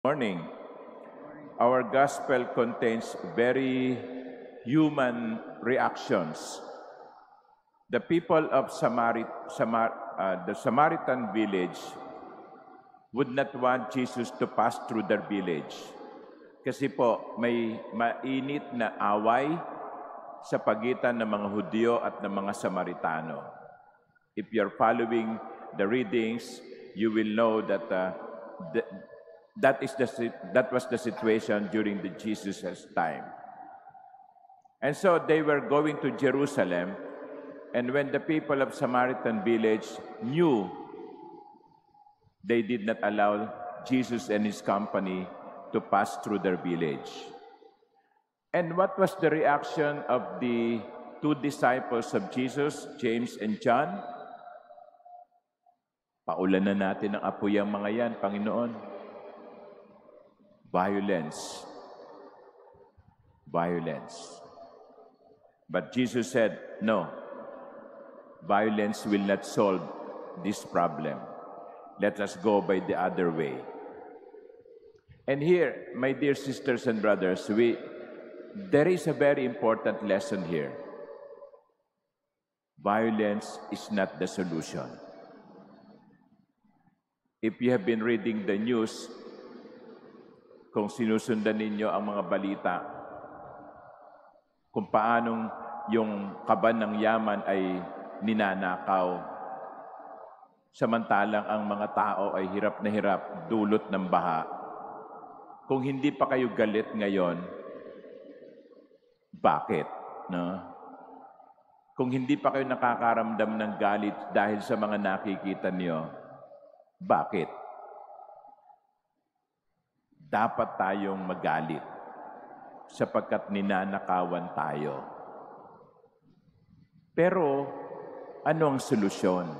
Morning. Our gospel contains very human reactions. The people of the Samaritan village would not want Jesus to pass through their village. Kasi po, may mainit na away sa pagitan ng mga Hudyo at ng mga Samaritano. If you're following the readings, you will know that that was the situation during the Jesus' time. And so they were going to Jerusalem, and when the people of Samaritan village knew, they did not allow Jesus and his company to pass through their village. And what was the reaction of the two disciples of Jesus, James and John? Paulanan natin ng apoy ang mga yan, Panginoon. Violence. But Jesus said, no, violence will not solve this problem. Let us go by the other way. And here, my dear sisters and brothers, there is a very important lesson here. Violence is not the solution. If you have been reading the news, kung sinusundan ninyo ang mga balita, kung paanong yung kaban ng yaman ay ninanakaw, samantalang ang mga tao ay hirap na hirap dulot ng baha. Kung hindi pa kayo galit ngayon, bakit? No? Kung hindi pa kayo nakakaramdam ng galit dahil sa mga nakikita niyo, bakit? Dapat tayong magalit sapagkat ninanakawan tayo. Pero ano ang solusyon?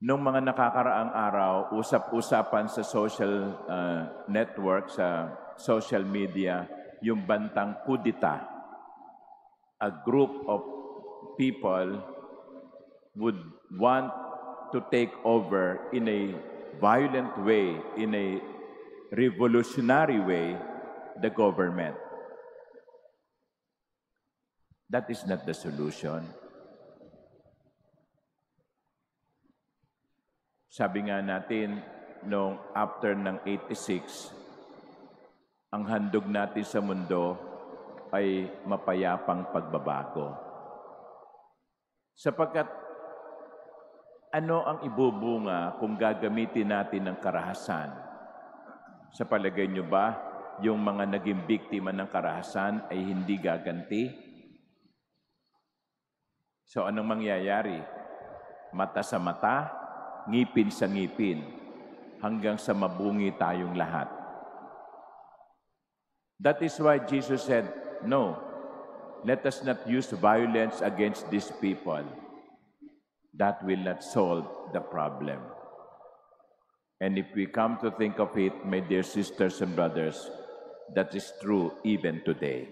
Noong mga nakakaraang araw, usap-usapan sa social network, sa social media, yung bantang kudita. A group of people would want to take over in a violent way, in a revolutionary way, the government. That is not the solution. Sabi nga natin, noong after ng 86, ang handog natin sa mundo ay mapayapang pagbabago. Sapagkat ano ang ibubunga kung gagamitin natin ng karahasan? Sa palagay nyo ba, yung mga naging biktima ng karahasan ay hindi gaganti? So anong mangyayari? Mata sa mata, ngipin sa ngipin, hanggang sa mabungi tayong lahat. That is why Jesus said, no, let us not use violence against these people. That will not solve the problem. And if we come to think of it, my dear sisters and brothers, that is true even today.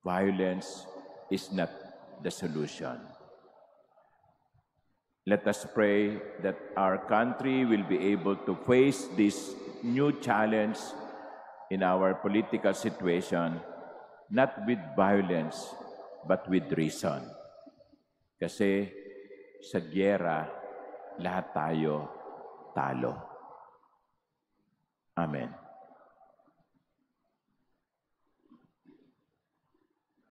Violence is not the solution. Let us pray that our country will be able to face this new challenge in our political situation, not with violence, but with reason. Kasi sa giyera, lahat tayo talo. Amen.